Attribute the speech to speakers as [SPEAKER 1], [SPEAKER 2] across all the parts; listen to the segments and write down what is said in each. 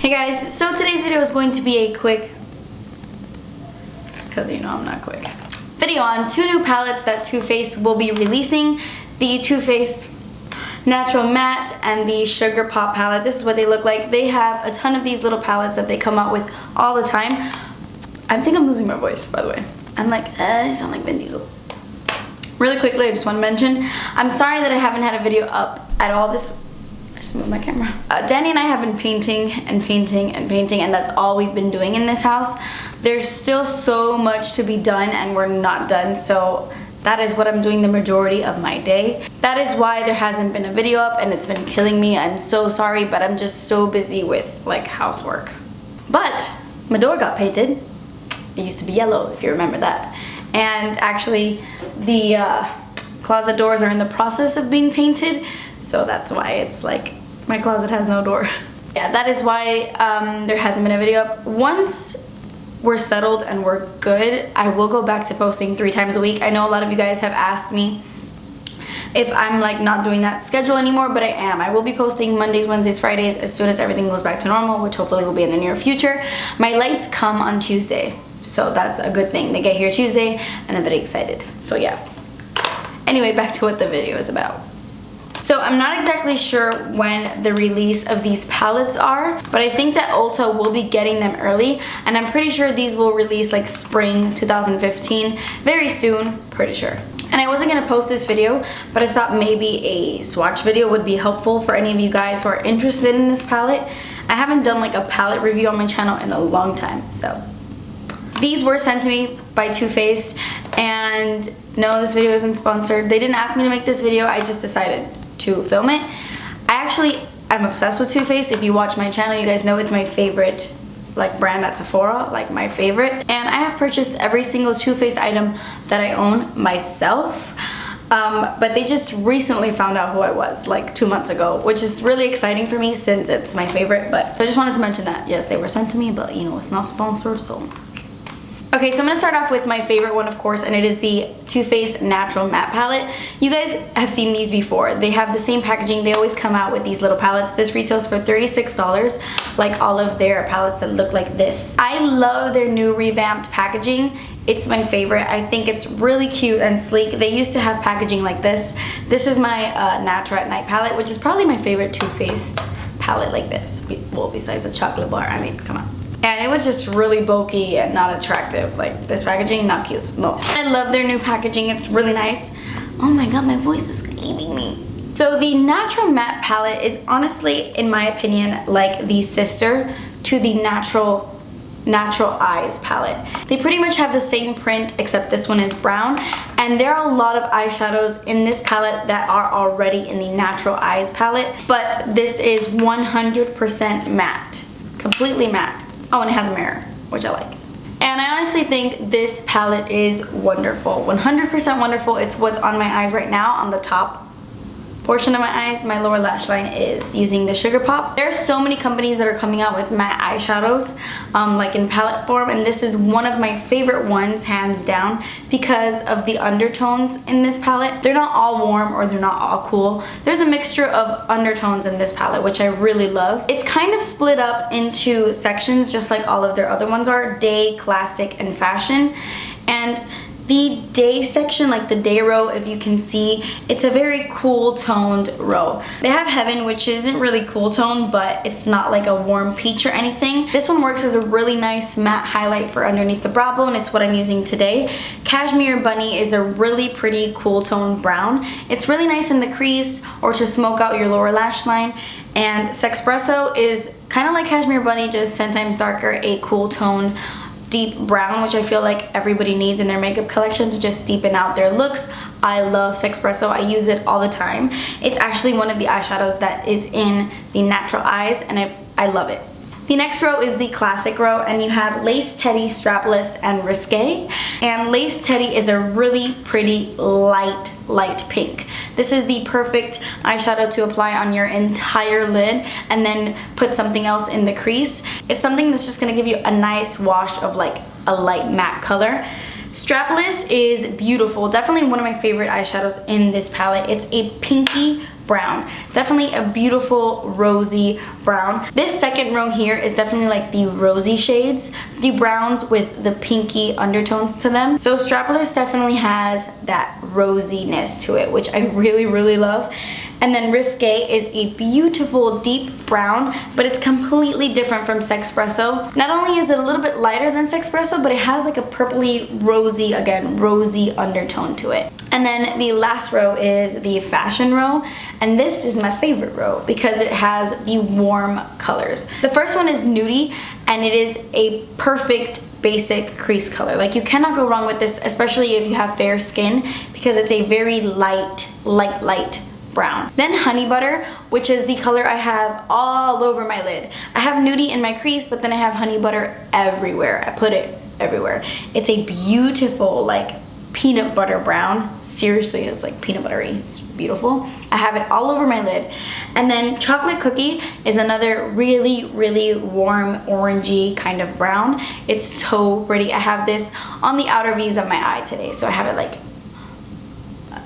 [SPEAKER 1] Hey guys, so today's video is going to be a quick, because you know I'm not quick, video on two new palettes that Too Faced will be releasing. The Too Faced Natural Matte and the Sugar Pop palette. This is what they look like. They have a ton of these little palettes that they come out with all the time. I think I'm losing my voice, by the way. I'm like, I sound like Vin Diesel. Really quickly, I just want to mention, I'm sorry that I haven't had a video up at all this. I just moved my camera. Danny and I have been painting and painting and painting, and that's all we've been doing in this house. There's still so much to be done and we're not done, so that is what I'm doing the majority of my day. That is why there hasn't been a video up and it's been killing me. I'm so sorry, but I'm just so busy with like housework. But my door got painted. It used to be yellow, if you remember that. And actually the closet doors are in the process of being painted. So that's why it's like my closet has no door. Yeah, that is why there hasn't been a video up. Once we're settled and we're good, I will go back to posting 3 times a week. I know a lot of you guys have asked me if I'm like not doing that schedule anymore, but I am. I will be posting Mondays, Wednesdays, Fridays as soon as everything goes back to normal, which hopefully will be in the near future. My lights come on Tuesday, so that's a good thing. They get here Tuesday and I'm very excited. So yeah. Anyway, back to what the video is about. So I'm not exactly sure when the release of these palettes are, but I think that Ulta will be getting them early, and I'm pretty sure these will release like spring 2015 very soon, pretty sure. And I wasn't gonna post this video, but I thought maybe a swatch video would be helpful for any of you guys who are interested in this palette. I haven't done like a palette review on my channel in a long time, so. These were sent to me by Too Faced, and no, this video isn't sponsored. They didn't ask me to make this video, I just decided to film it. I'm obsessed with Too Faced. If you watch my channel, you guys know it's my favorite like brand at Sephora, like my favorite. And I have purchased every single Too Faced item that I own myself. But they just recently found out who I was like 2 months ago, which is really exciting for me since it's my favorite. But I just wanted to mention that. Yes, they were sent to me, but you know, it's not sponsored, so. Okay, so I'm gonna start off with my favorite one, of course, and it is the Too Faced Natural Matte Palette. You guys have seen these before. They have the same packaging. They always come out with these little palettes. This retails for $36, like all of their palettes that look like this. I love their new revamped packaging. It's my favorite. I think it's really cute and sleek. They used to have packaging like this. This is my Natural at Night palette, which is probably my favorite Too Faced palette like this. Well, besides the chocolate bar, I mean, come on. And it was just really bulky and not attractive. Like this packaging, not cute, no. I love their new packaging, it's really nice. Oh my god, my voice is leaving me. So the Natural Matte palette is honestly, in my opinion, like the sister to the Natural Eyes palette. They pretty much have the same print, except this one is brown. And there are a lot of eyeshadows in this palette that are already in the Natural Eyes palette. But this is 100% matte, completely matte. Oh, and it has a mirror, which I like. And I honestly think this palette is wonderful. 100% wonderful. It's what's on my eyes right now on the top portion of my eyes. My lower lash line is using the Sugar Pop. There are so many companies that are coming out with matte eyeshadows, like in palette form, and this is one of my favorite ones, hands down, because of the undertones in this palette. They're not all warm or they're not all cool. There's a mixture of undertones in this palette, which I really love. It's kind of split up into sections, just like all of their other ones are: day, classic, and fashion. And the day section, like the day row, if you can see, it's a very cool toned row. They have Heaven, which isn't really cool toned, but it's not like a warm peach or anything. This one works as a really nice matte highlight for underneath the brow bone. It's what I'm using today. Cashmere Bunny is a really pretty cool toned brown. It's really nice in the crease or to smoke out your lower lash line. And Sexpresso is kind of like Cashmere Bunny, just 10 times darker, a cool tone deep brown, which I feel like everybody needs in their makeup collection to just deepen out their looks. I love Sexpresso. I use it all the time. It's actually one of the eyeshadows that is in the Natural Eyes, and I love it. The next row is the classic row, and you have Lace Teddy, Strapless, and Risque. And Lace Teddy is a really pretty light pink. This is the perfect eyeshadow to apply on your entire lid and then put something else in the crease. It's something that's just gonna give you a nice wash of like a light matte color. Strapless is beautiful. Definitely one of my favorite eyeshadows in this palette. It's a pinky brown. Definitely a beautiful rosy brown. This second row here is definitely like the rosy shades, the browns with the pinky undertones to them. So Strapless definitely has that rosiness to it, which I really, really love. And then Risque is a beautiful deep brown, but it's completely different from Sexpresso. Not only is it a little bit lighter than Sexpresso, but it has like a purpley rosy, again, rosy undertone to it. And then the last row is the fashion row, and this is my favorite row because it has the warm colors. The first one is Nudie, and it is a perfect basic crease color. Like, you cannot go wrong with this, especially if you have fair skin, because it's a very light brown. Then Honey Butter, which is the color I have all over my lid. I have Nudie in my crease, but then I have Honey Butter everywhere. I put it everywhere. It's a beautiful, like, peanut butter brown. Seriously, it's like peanut buttery. It's beautiful. I have it all over my lid. And then Chocolate Cookie is another really, really warm orangey kind of brown. It's so pretty. I have this on the outer V's of my eye today. So I have it like,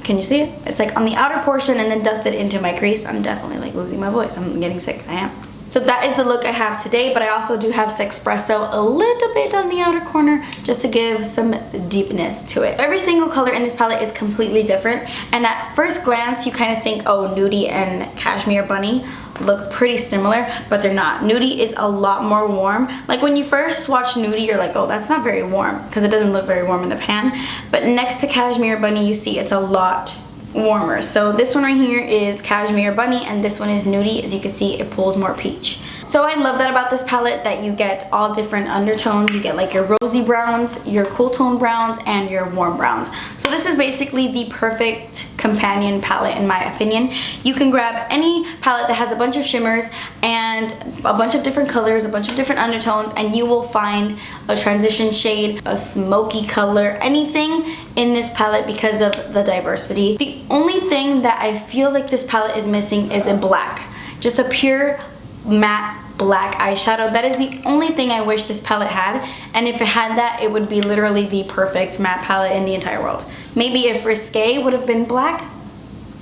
[SPEAKER 1] can you see it? It's like on the outer portion and then dusted into my crease. I'm definitely like losing my voice. I'm getting sick. I am. So that is the look I have today, but I also do have Sexpresso a little bit on the outer corner just to give some deepness to it. Every single color in this palette is completely different, and at first glance you kind of think, oh, Nudie and Cashmere Bunny look pretty similar, but they're not. Nudie is a lot more warm. Like, when you first swatch Nudie, you're like, oh, that's not very warm, because it doesn't look very warm in the pan. But next to Cashmere Bunny, you see it's a lot warmer. So this one right here is Cashmere Bunny, and this one is Nudie. As you can see, it pulls more peach. So I love that about this palette, that you get all different undertones. You get like your rosy browns, your cool tone browns, and your warm browns. So this is basically the perfect companion palette in my opinion. You can grab any palette that has a bunch of shimmers and a bunch of different colors, a bunch of different undertones, and you will find a transition shade, a smoky color, anything in this palette because of the diversity. The only thing that I feel like this palette is missing is a black. Just a pure matte black eyeshadow. That is the only thing I wish this palette had, and if it had that, it would be literally the perfect matte palette in the entire world. Maybe if Risque would have been black,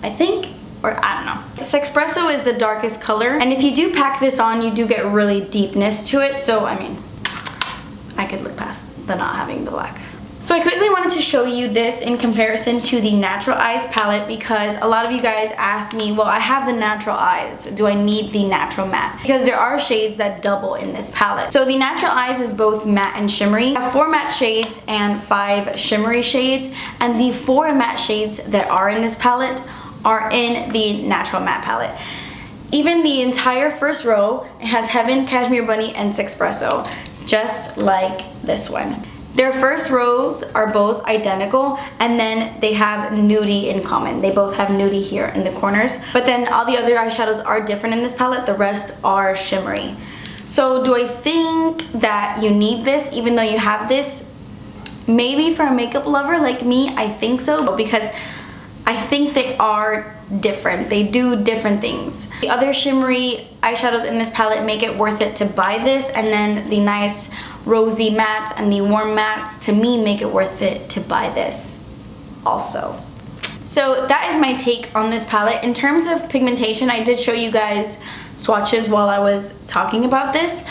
[SPEAKER 1] I think, or I don't know. Sexpresso is the darkest color, and if you do pack this on, you do get really deepness to it, so I mean, I could look past the not having the black. So I quickly wanted to show you this in comparison to the Natural Eyes palette, because a lot of you guys asked me, well, I have the Natural Eyes, do I need the Natural Matte? Because there are shades that double in this palette. So the Natural Eyes is both matte and shimmery. I have 4 matte shades and 5 shimmery shades, and the 4 matte shades that are in this palette are in the Natural Matte palette. Even the entire first row has Heaven, Cashmere Bunny, and Sexpresso, just like this one. Their first rows are both identical, and then they have Nudie in common. They both have Nudie here in the corners. But then all the other eyeshadows are different in this palette. The rest are shimmery. So do I think that you need this even though you have this? Maybe for a makeup lover like me, I think so, because I think they are different. They do different things. The other shimmery eyeshadows in this palette make it worth it to buy this, and then the nice rosy mattes and the warm mattes, to me, make it worth it to buy this also. So that is my take on this palette. In terms of pigmentation, I did show you guys swatches while I was talking about this.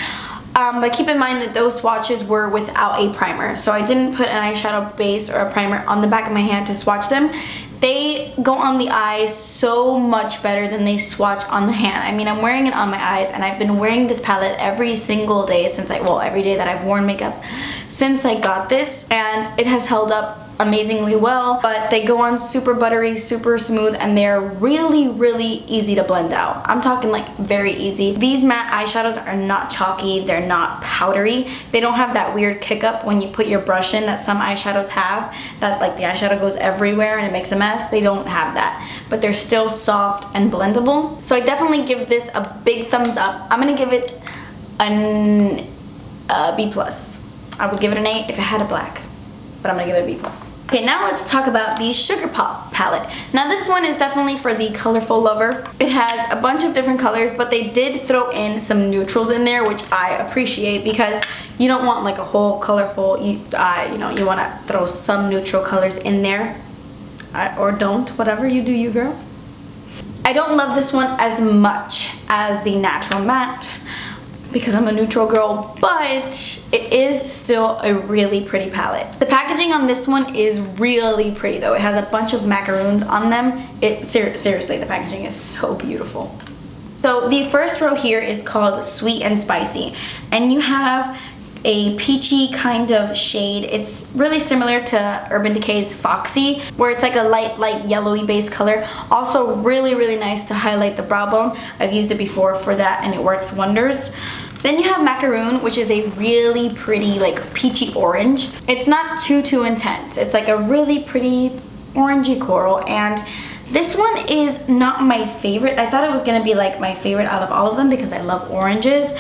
[SPEAKER 1] But keep in mind that those swatches were without a primer. So I didn't put an eyeshadow base or a primer on the back of my hand to swatch them. They go on the eyes so much better than they swatch on the hand. I mean, I'm wearing it on my eyes, and I've been wearing this palette every single day since every day that I've worn makeup since I got this, and it has held up amazingly well. But they go on super buttery, super smooth, and they're really, really easy to blend out. I'm talking like very easy. These matte eyeshadows are not chalky, they're not powdery. They don't have that weird kick up when you put your brush in that some eyeshadows have, that like the eyeshadow goes everywhere and it makes a mess. They don't have that, but they're still soft and blendable. So I definitely give this a big thumbs up. I'm gonna give it an B+. I would give it an A if it had a black, but I'm gonna give it a B+. Okay, now let's talk about the Sugar Pop palette. Now this one is definitely for the colorful lover. It has a bunch of different colors, but they did throw in some neutrals in there, which I appreciate, because you don't want like a whole colorful, you want to throw some neutral colors in there, or don't, whatever you do, you girl. I don't love this one as much as the Natural Matte because I'm a neutral girl, but it is still a really pretty palette. The packaging on this one is really pretty though. It has a bunch of macaroons on them. Seriously, the packaging is so beautiful. So the first row here is called Sweet and Spicy, and you have a peachy kind of shade. It's really similar to Urban Decay's Foxy, where it's like a light yellowy base color. Also really nice to highlight the brow bone. I've used it before for that and it works wonders. Then you have Macaroon, which is a really pretty like peachy orange. It's not too intense. It's like a really pretty orangey coral, and this one is not my favorite. I thought it was gonna be like my favorite out of all of them because I love oranges,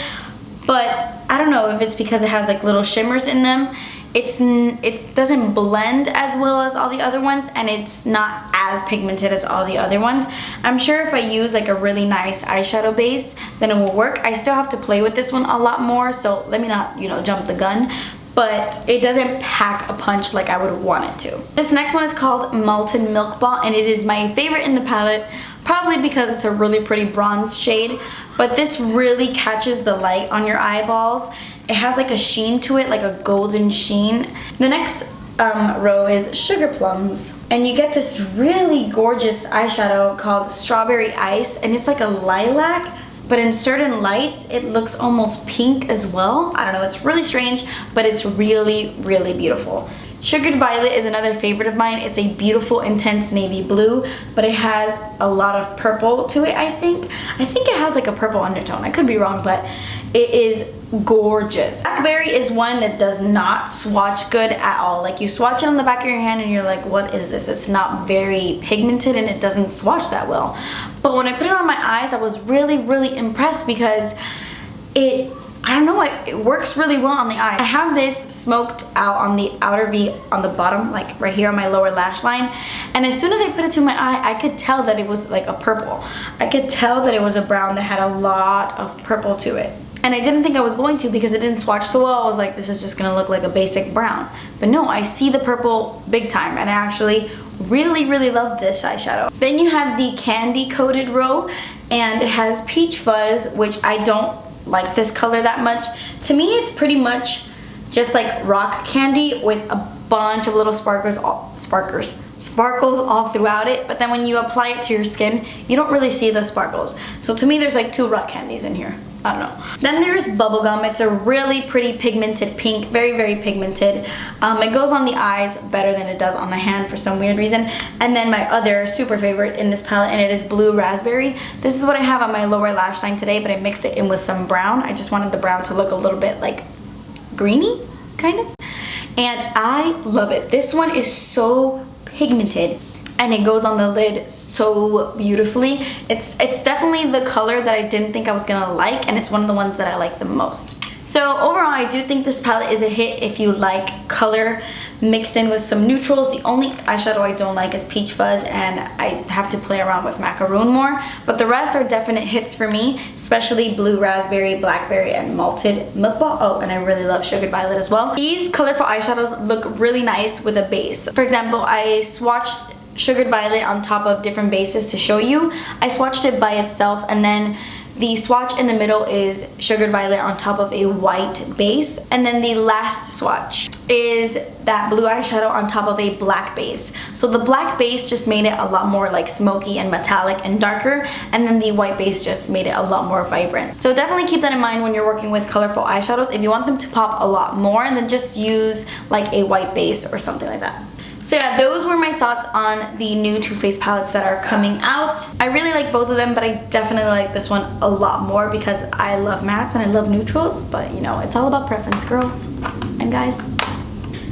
[SPEAKER 1] but I don't know if it's because it has like little shimmers in them. It doesn't blend as well as all the other ones, and it's not as pigmented as all the other ones. I'm sure if I use like a really nice eyeshadow base, then it will work. I still have to play with this one a lot more, so let me not, you know, jump the gun. But it doesn't pack a punch like I would want it to. This next one is called Malted Milk Ball, and it is my favorite in the palette, probably because it's a really pretty bronze shade, but this really catches the light on your eyeballs. It has like a sheen to it, like a golden sheen. The next row is Sugar Plums, and you get this really gorgeous eyeshadow called Strawberry Ice, and it's like a lilac, but in certain lights it looks almost pink as well. I don't know, it's really strange, but it's really beautiful. Sugared Violet is another favorite of mine. It's a beautiful intense navy blue, but it has a lot of purple to it. I think it has like a purple undertone. I could be wrong, but it is gorgeous. Blackberry is one that does not swatch good at all. Like you swatch it on the back of your hand and you're like, what is this? It's not very pigmented and it doesn't swatch that well. But when I put it on my eyes, I was really impressed because I don't know, it works really well on the eye. I have this smoked out on the outer V on the bottom, like right here on my lower lash line. And as soon as I put it to my eye, I could tell that it was like a purple. I could tell that it was a brown that had a lot of purple to it. And I didn't think I was going to because it didn't swatch so well. I was like, this is just gonna look like a basic brown. But no, I see the purple big time, and I actually really love this eyeshadow. Then you have the candy coated row, and it has Peach Fuzz, which I don't like this color that much. To me, it's pretty much just like rock candy with a bunch of little sparkles all throughout it, but then when you apply it to your skin, you don't really see the sparkles. So to me, there's like two rock candies in here. I don't know. Then there's Bubblegum. It's a really pretty pigmented pink, very pigmented. It goes on the eyes better than it does on the hand for some weird reason. And then my other super favorite in this palette, and it is Blue Raspberry. This is what I have on my lower lash line today, but I mixed it in with some brown. I just wanted the brown to look a little bit like greeny, kind of. And I love it. This one is so pigmented, and it goes on the lid so beautifully. It's definitely the color that I didn't think I was gonna like, and it's one of the ones that I like the most. So overall, I do think this palette is a hit if you like color mixed in with some neutrals. The only eyeshadow I don't like is Peach Fuzz, and I have to play around with Macaroon more, but the rest are definite hits for me, especially Blue Raspberry, Blackberry, and Malted Milk Ball. Oh, and I really love Sugared Violet as well. These colorful eyeshadows look really nice with a base. For example, I swatched Sugared Violet on top of different bases to show you. I swatched it by itself, and then the swatch in the middle is Sugared Violet on top of a white base, and then the last swatch is that blue eyeshadow on top of a black base. So the black base just made it a lot more like smoky and metallic and darker, and then the white base just made it a lot more vibrant. So definitely keep that in mind when you're working with colorful eyeshadows. If you want them to pop a lot more, then just use like a white base or something like that. So yeah, those were my thoughts on the new Too Faced palettes that are coming out. I really like both of them, but I definitely like this one a lot more because I love mattes and I love neutrals, but you know, it's all about preference, girls and guys.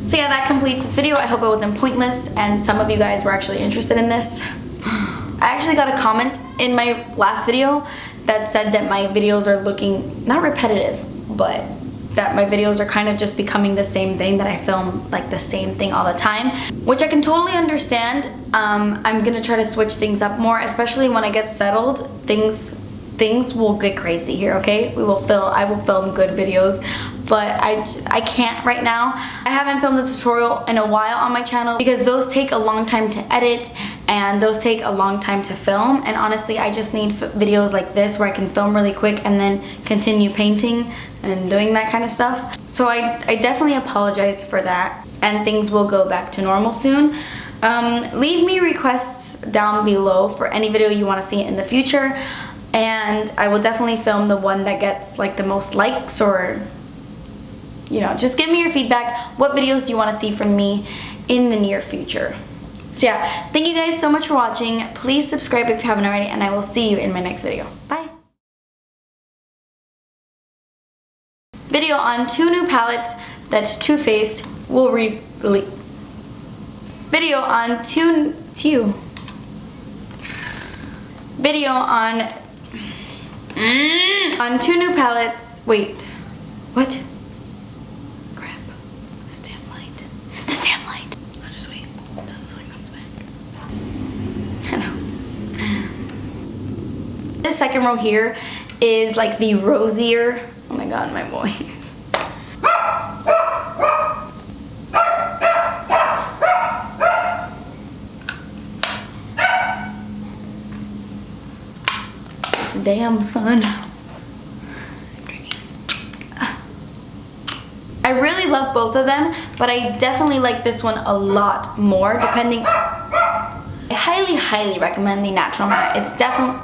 [SPEAKER 1] So yeah, that completes this video. I hope it wasn't pointless and some of you guys were actually interested in this. I actually got a comment in my last video that said that my videos are looking, not repetitive, but that my videos are kind of just becoming the same thing, that I film like the same thing all the time, which I can totally understand. I'm gonna try to switch things up more, especially when I get settled. Things will get crazy here, okay? I will film good videos, but I can't right now. I haven't filmed a tutorial in a while on my channel because those take a long time to edit, and those take a long time to film, and honestly I just need videos like this where I can film really quick and then continue painting and doing that kind of stuff. So I definitely apologize for that, and things will go back to normal soon. Leave me requests down below for any video you want to see in the future, and I will definitely film the one that gets like the most likes, or you know, just give me your feedback. What videos do you want to see from me in the near future? So yeah, thank you guys so much for watching. Please subscribe if you haven't already, and I will see you in my next video. Bye. Video on 2 new palettes that Too Faced will release. Video on two new palettes. Wait, what? Crap. This damn light. This damn light. I'll just wait until the sun comes back. I know. This second row here is like the rosier. Oh my god, my voice. Damn sun. I'm drinking. I really love both of them, but I definitely like this one a lot more, depending. I highly recommend the natural matte. It's definitely